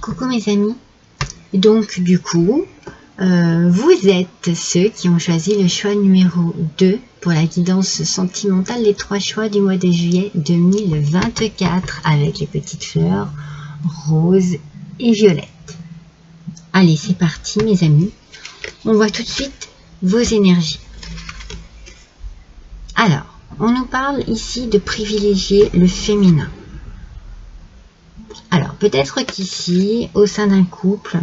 Coucou mes amis, donc du coup, vous êtes ceux qui ont choisi le choix numéro 2 pour la guidance sentimentale, les 3 choix du mois de juillet 2024 avec les petites fleurs roses et violettes. Allez, c'est parti mes amis, on voit tout de suite vos énergies. Alors, on nous parle ici de privilégier le féminin. Alors, peut-être qu'ici, au sein d'un couple,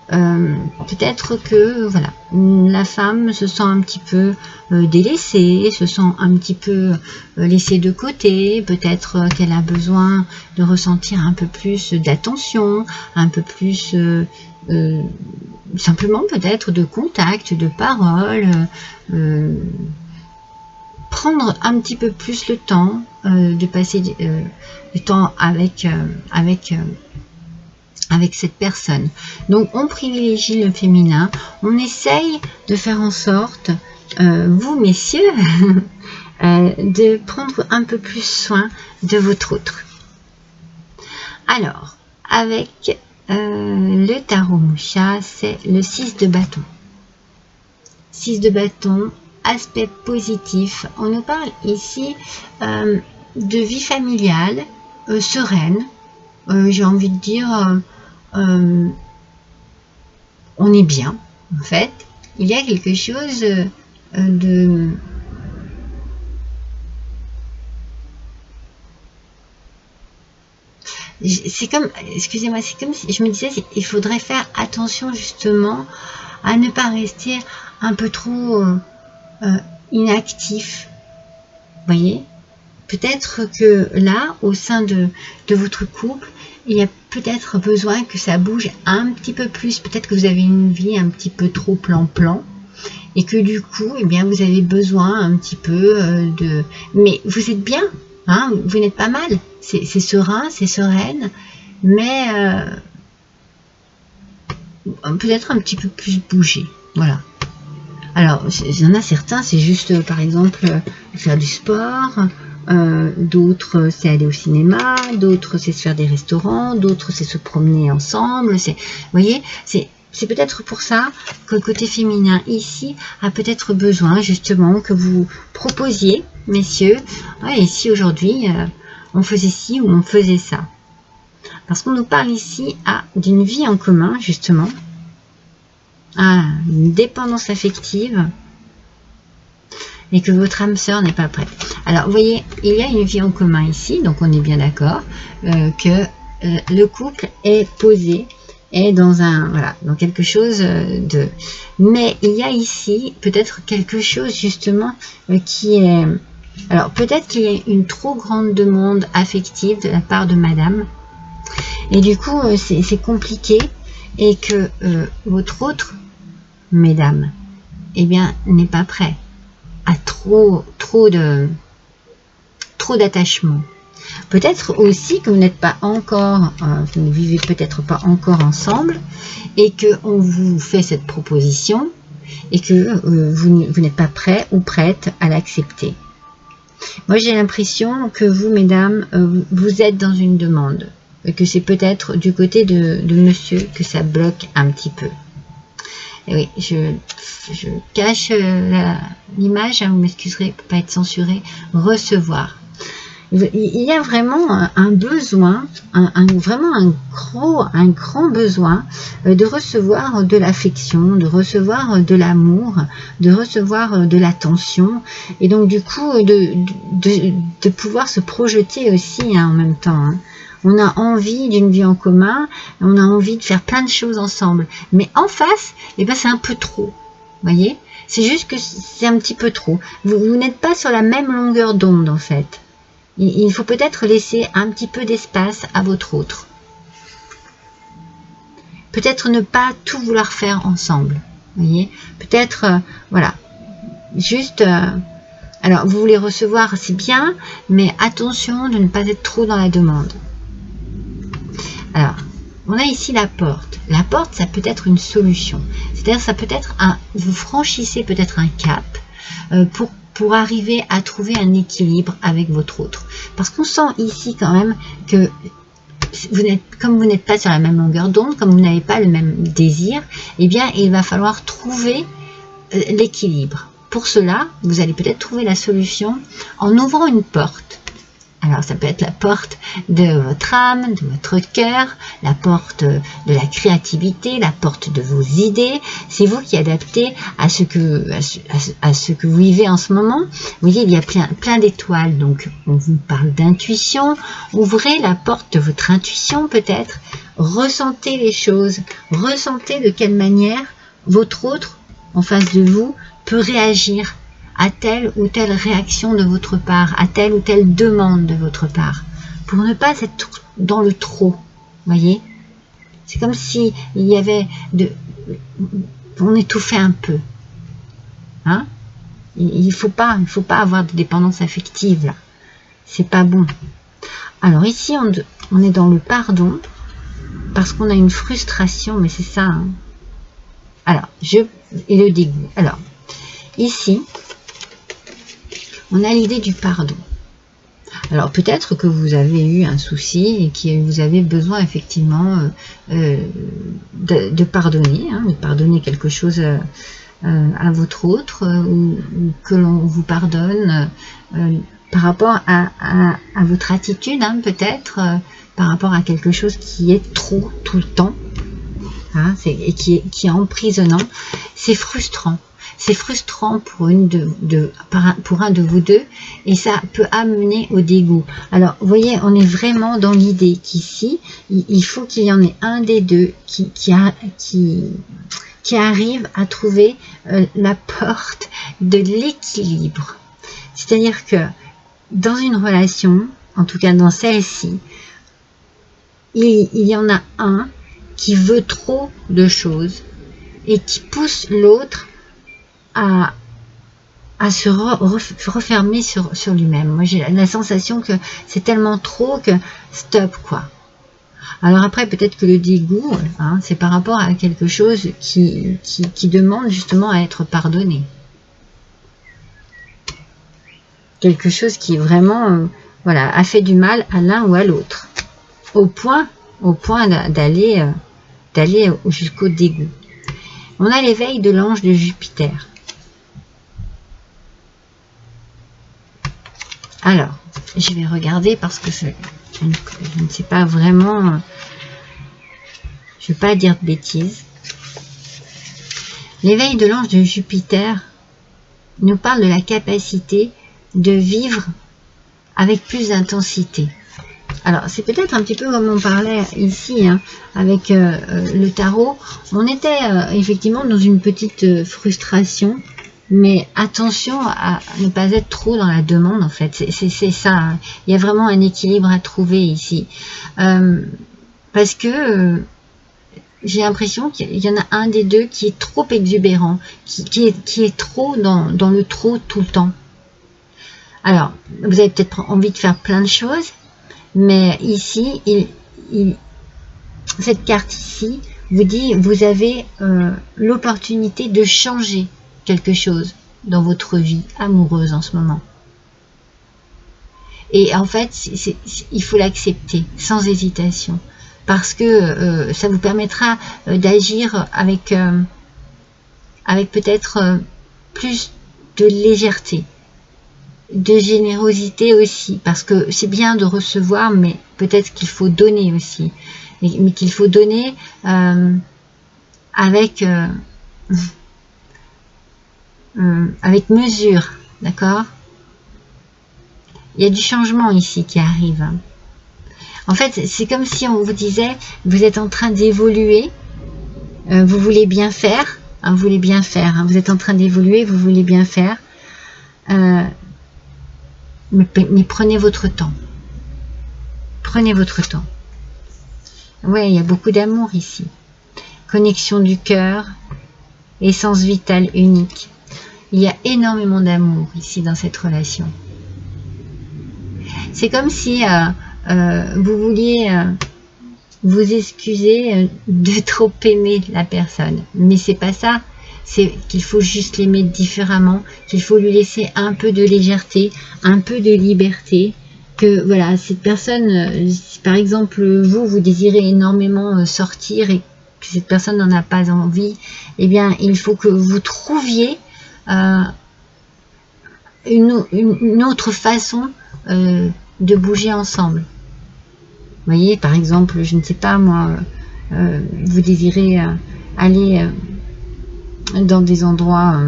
peut-être que voilà, la femme se sent un petit peu délaissée, se sent un petit peu laissée de côté, peut-être qu'elle a besoin de ressentir un peu plus d'attention, un peu plus simplement peut-être de contact, de parole, prendre un petit peu plus le temps de passer du temps avec cette personne. Donc on privilégie le féminin, on essaye de faire en sorte, vous messieurs, de prendre un peu plus soin de votre autre. Alors, avec le tarot Musha, c'est le 6 de bâton. 6 de bâton, aspect positif. On nous parle ici de vie familiale, sereine. J'ai envie de dire, on est bien, en fait. Il y a quelque chose de... C'est comme, excusez-moi, c'est comme si je me disais, il faudrait faire attention justement à ne pas rester un peu trop inactif. Vous voyez? Peut-être que là, au sein de votre couple, il y a peut-être besoin que ça bouge un petit peu plus. Peut-être que vous avez une vie un petit peu trop plan-plan. Et que du coup, eh bien, vous avez besoin un petit peu de... Mais vous êtes bien, hein, vous n'êtes pas mal. C'est serein, c'est sereine. Mais peut-être un petit peu plus bouger. Voilà. Alors, il y en a certains, c'est juste, par exemple, faire du sport. D'autres c'est aller au cinéma, d'autres c'est se faire des restaurants, d'autres c'est se promener ensemble. Vous voyez, c'est peut-être pour ça que le côté féminin ici a peut-être besoin justement que vous proposiez, messieurs, ouais, et si aujourd'hui on faisait ci ou on faisait ça. Parce qu'on nous parle ici d'une vie en commun justement, à une dépendance affective, et que votre âme sœur n'est pas prête. Alors, vous voyez, il y a une vie en commun ici, donc on est bien d'accord que le couple est posé, est dans voilà, dans quelque chose de... Mais il y a ici peut-être quelque chose justement qui est... Alors, peut-être qu'il y a une trop grande demande affective de la part de madame, et du coup, c'est compliqué, et que votre autre, mesdames, eh bien, n'est pas prêt à trop d'attachement. Peut-être aussi que vous n'êtes pas encore, vous ne vivez peut-être pas encore ensemble, et que on vous fait cette proposition, et que vous n'êtes pas prêt ou prête à l'accepter. Moi, j'ai l'impression que vous, mesdames, vous êtes dans une demande, et que c'est peut-être du côté de monsieur que ça bloque un petit peu. Et oui, je cache l'image, hein, vous m'excuserez pour ne pas être censuré. Recevoir. Il y a vraiment un besoin, vraiment un grand besoin de recevoir de l'affection, de recevoir de l'amour, de recevoir de l'attention, et donc du coup de pouvoir se projeter aussi, hein, en même temps. Hein. On a envie d'une vie en commun, on a envie de faire plein de choses ensemble. Mais en face, eh ben, c'est un peu trop. Vous voyez? C'est juste que c'est un petit peu trop. Vous n'êtes pas sur la même longueur d'onde, en fait. Il faut peut-être laisser un petit peu d'espace à votre autre. Peut-être ne pas tout vouloir faire ensemble. Vous voyez? Peut-être, voilà. Juste... alors, vous voulez recevoir, c'est bien, mais attention de ne pas être trop dans la demande. Alors, on a ici la porte. La porte, ça peut être une solution. C'est-à-dire, ça peut être vous franchissez peut-être un cap pour arriver à trouver un équilibre avec votre autre. Parce qu'on sent ici quand même que comme vous n'êtes pas sur la même longueur d'onde, comme vous n'avez pas le même désir, eh bien, il va falloir trouver l'équilibre. Pour cela, vous allez peut-être trouver la solution en ouvrant une porte. Alors, ça peut être la porte de votre âme, de votre cœur, la porte de la créativité, la porte de vos idées. C'est vous qui adaptez à ce que vous vivez en ce moment. Vous voyez, il y a plein d'étoiles. Donc, on vous parle d'intuition. Ouvrez la porte de votre intuition, peut-être. Ressentez les choses. Ressentez de quelle manière votre autre, en face de vous, peut réagir à telle ou telle réaction de votre part, à telle ou telle demande de votre part, pour ne pas être dans le trop, voyez. C'est comme si il y avait on étouffait un peu, hein. Il faut pas avoir de dépendance affective là, c'est pas bon. Alors ici on est dans le pardon parce qu'on a une frustration, mais c'est ça, hein. Alors et le dégoût. Alors ici on a l'idée du pardon. Alors peut-être que vous avez eu un souci et que vous avez besoin effectivement de pardonner, hein, de pardonner quelque chose à votre autre, ou que l'on vous pardonne par rapport à votre attitude, hein, peut-être par rapport à quelque chose qui est trop tout le temps, hein, et qui est emprisonnant. C'est frustrant. C'est frustrant pour pour un de vous deux, et ça peut amener au dégoût. Alors, vous voyez, on est vraiment dans l'idée qu'ici, il faut qu'il y en ait un des deux qui arrive à trouver la porte de l'équilibre. C'est-à-dire que dans une relation, en tout cas dans celle-ci, il y en a un qui veut trop de choses et qui pousse l'autre à se refermer sur lui-même. Moi, j'ai la sensation que c'est tellement trop que stop, quoi. Alors après, peut-être que le dégoût, hein, c'est par rapport à quelque chose qui demande justement à être pardonné. Quelque chose qui vraiment voilà, a fait du mal à l'un ou à l'autre. Au point d'aller jusqu'au dégoût. On a l'éveil de l'ange de Jupiter. Alors, je vais regarder parce que je ne sais pas vraiment, je ne vais pas dire de bêtises. L'éveil de l'ange de Jupiter nous parle de la capacité de vivre avec plus d'intensité. Alors, c'est peut-être un petit peu comme on parlait ici, hein, avec le tarot. On était effectivement dans une petite frustration. Mais attention à ne pas être trop dans la demande, en fait. C'est ça. Hein. Il y a vraiment un équilibre à trouver ici. Parce que j'ai l'impression qu'il y en a un des deux qui est trop exubérant, qui est trop dans le trop tout le temps. Alors, vous avez peut-être envie de faire plein de choses, mais ici, cette carte ici vous dit, vous avez l'opportunité de changer quelque chose dans votre vie amoureuse en ce moment. Et en fait, il faut l'accepter sans hésitation, parce que ça vous permettra d'agir avec peut-être plus de légèreté, de générosité aussi, parce que c'est bien de recevoir, mais peut-être qu'il faut donner aussi, mais qu'il faut donner avec mesure, d'accord? Il y a du changement ici qui arrive. En fait, c'est comme si on vous disait, vous êtes en train d'évoluer, vous voulez bien faire, hein, vous voulez bien faire, hein, vous êtes en train d'évoluer, vous voulez bien faire, mais prenez votre temps. Prenez votre temps. Ouais, il y a beaucoup d'amour ici. Connexion du cœur, essence vitale unique. Il y a énormément d'amour ici dans cette relation. C'est comme si vous vouliez vous excuser de trop aimer la personne. Mais c'est pas ça. C'est qu'il faut juste l'aimer différemment, qu'il faut lui laisser un peu de légèreté, un peu de liberté, que voilà, cette personne, si par exemple vous désirez énormément sortir et que cette personne n'en a pas envie, eh bien il faut que vous trouviez une autre façon de bouger ensemble. Vous voyez, par exemple, je ne sais pas moi, vous désirez aller dans des endroits,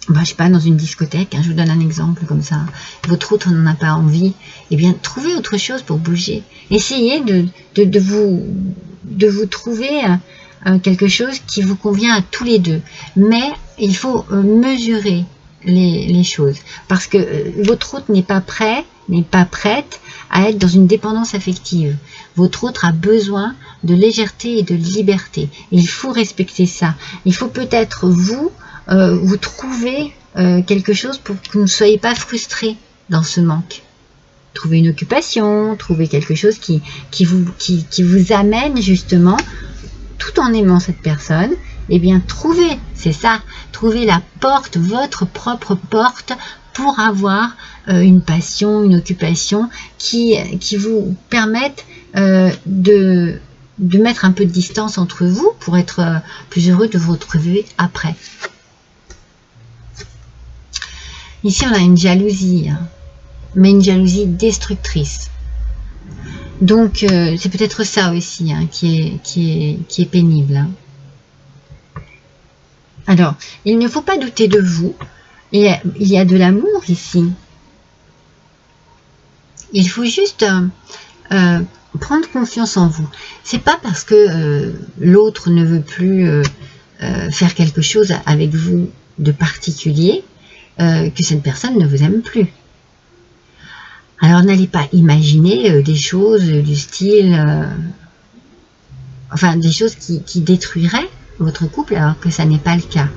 je sais pas, dans une discothèque, hein, je vous donne un exemple comme ça, votre autre n'en a pas envie, eh bien, trouvez autre chose pour bouger. Essayez de vous trouver quelque chose qui vous convient à tous les deux. Mais il faut mesurer les choses. Parce que votre autre n'est pas prêt, n'est pas prête à être dans une dépendance affective. Votre autre a besoin de légèreté et de liberté. Et il faut respecter ça. Il faut peut-être vous trouver quelque chose pour que vous ne soyez pas frustré dans ce manque. Trouvez une occupation, trouvez quelque chose qui vous amène justement, tout en aimant cette personne, eh bien trouvez, c'est ça, trouvez la porte, votre propre porte pour avoir une passion, une occupation qui vous permette de mettre un peu de distance entre vous pour être plus heureux de vous retrouver après. Ici, on a une jalousie, hein, mais une jalousie destructrice. Donc, c'est peut-être ça aussi hein, qui est pénible. Hein. Alors, il ne faut pas douter de vous. Il y a de l'amour ici. Il faut juste prendre confiance en vous. C'est pas parce que l'autre ne veut plus faire quelque chose avec vous de particulier que cette personne ne vous aime plus. Alors n'allez pas imaginer des choses du style, enfin des choses qui détruiraient votre couple alors que ça n'est pas le cas.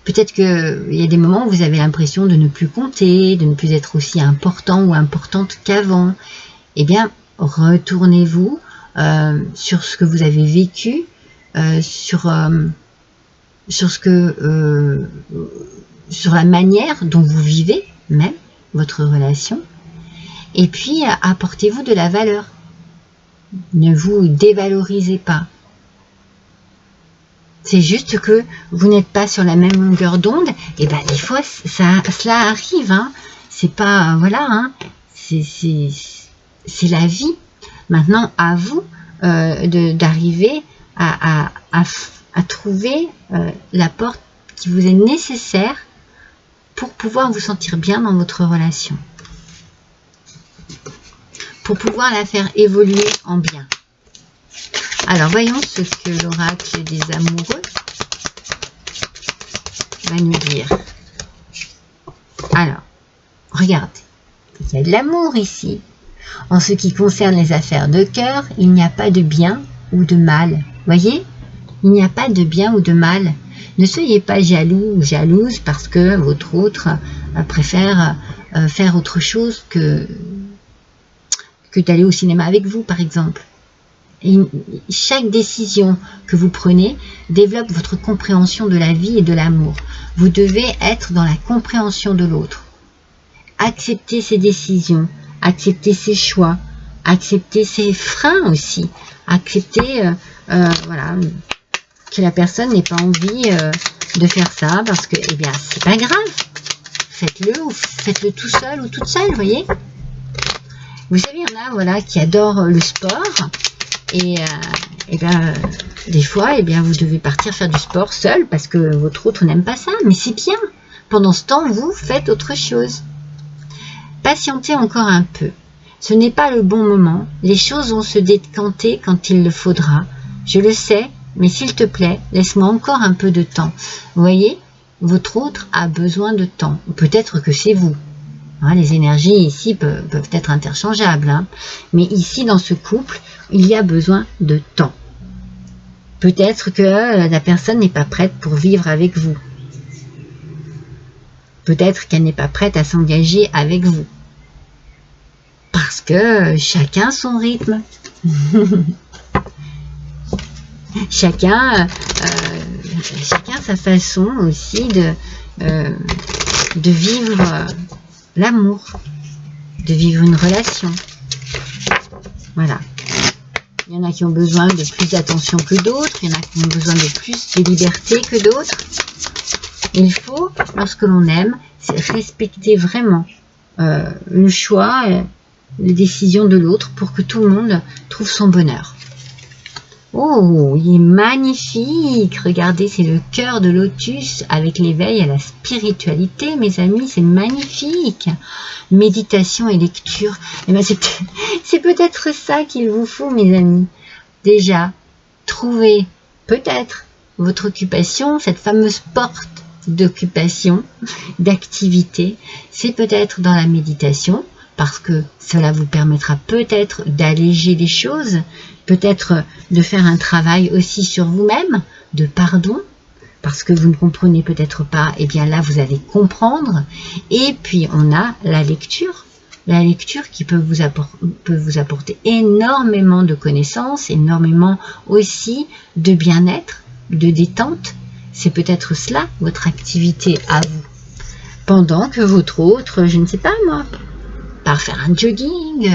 Peut-être qu'il y a des moments où vous avez l'impression de ne plus compter, de ne plus être aussi important ou importante qu'avant. Eh bien, retournez-vous sur ce que vous avez vécu, sur la manière dont vous vivez même votre relation, et puis apportez-vous de la valeur. Ne vous dévalorisez pas. C'est juste que vous n'êtes pas sur la même longueur d'onde, et ben des fois cela arrive, hein. C'est pas, voilà, hein. C'est la vie. Maintenant, à vous d'arriver à trouver la porte qui vous est nécessaire pour pouvoir vous sentir bien dans votre relation. Pour pouvoir la faire évoluer en bien. Alors, voyons ce que l'oracle des amoureux va nous dire. Alors, regardez. Il y a de l'amour ici. En ce qui concerne les affaires de cœur, il n'y a pas de bien ou de mal. Voyez? Il n'y a pas de bien ou de mal. Ne soyez pas jaloux ou jalouse parce que votre autre préfère faire autre chose que d'aller au cinéma avec vous, par exemple. Et chaque décision que vous prenez développe votre compréhension de la vie et de l'amour. Vous devez être dans la compréhension de l'autre. Accepter ses décisions, accepter ses choix, accepter ses freins aussi, accepter voilà, que la personne n'ait pas envie de faire ça parce que, eh bien, c'est pas grave. Faites-le ou faites-le tout seul ou toute seule, vous voyez. Vous savez, il y en a, voilà, qui adorent le sport et bien, des fois, eh bien, vous devez partir faire du sport seul parce que votre autre n'aime pas ça, mais c'est bien. Pendant ce temps, vous faites autre chose. Patientez encore un peu. Ce n'est pas le bon moment. Les choses vont se décanter quand il le faudra. Je le sais, mais s'il te plaît, laisse-moi encore un peu de temps. Vous voyez, votre autre a besoin de temps. Peut-être que c'est vous. Hein, les énergies ici peuvent être interchangeables. Hein. Mais ici, dans ce couple, il y a besoin de temps. Peut-être que la personne n'est pas prête pour vivre avec vous. Peut-être qu'elle n'est pas prête à s'engager avec vous. Parce que chacun son rythme. chacun sa façon aussi de vivre l'amour, de vivre une relation. Voilà. Il y en a qui ont besoin de plus d'attention que d'autres, il y en a qui ont besoin de plus de liberté que d'autres. Il faut, lorsque l'on aime, respecter vraiment le choix, les décisions de l'autre pour que tout le monde trouve son bonheur. Oh, il est magnifique! Regardez, c'est le cœur de lotus avec l'éveil à la spiritualité, mes amis, c'est magnifique! Méditation et lecture, eh ben c'est peut-être ça qu'il vous faut, mes amis. Déjà, trouvez peut-être votre occupation, cette fameuse porte d'occupation, d'activité, c'est peut-être dans la méditation, parce que cela vous permettra peut-être d'alléger les choses, peut-être de faire un travail aussi sur vous-même, de pardon, parce que vous ne comprenez peut-être pas, et bien là vous allez comprendre. Et puis on a la lecture qui peut vous apporter énormément de connaissances, énormément aussi de bien-être, de détente. C'est peut-être cela votre activité à vous. Pendant que votre autre, je ne sais pas moi, par faire un jogging,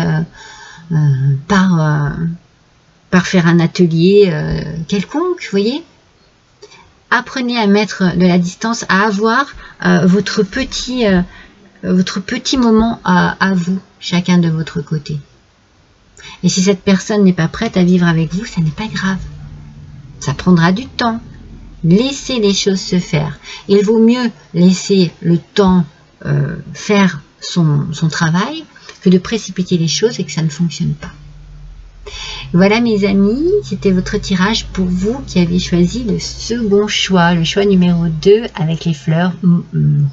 par faire un atelier quelconque, vous voyez. Apprenez à mettre de la distance, à avoir votre petit moment à vous, chacun de votre côté. Et si cette personne n'est pas prête à vivre avec vous, ça n'est pas grave. Ça prendra du temps. Laissez les choses se faire. Il vaut mieux laisser le temps faire son travail que de précipiter les choses et que ça ne fonctionne pas. Voilà mes amis, c'était votre tirage pour vous qui avez choisi le second choix, le choix numéro 2 avec les fleurs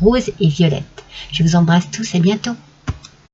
roses et violettes. Je vous embrasse tous, à bientôt.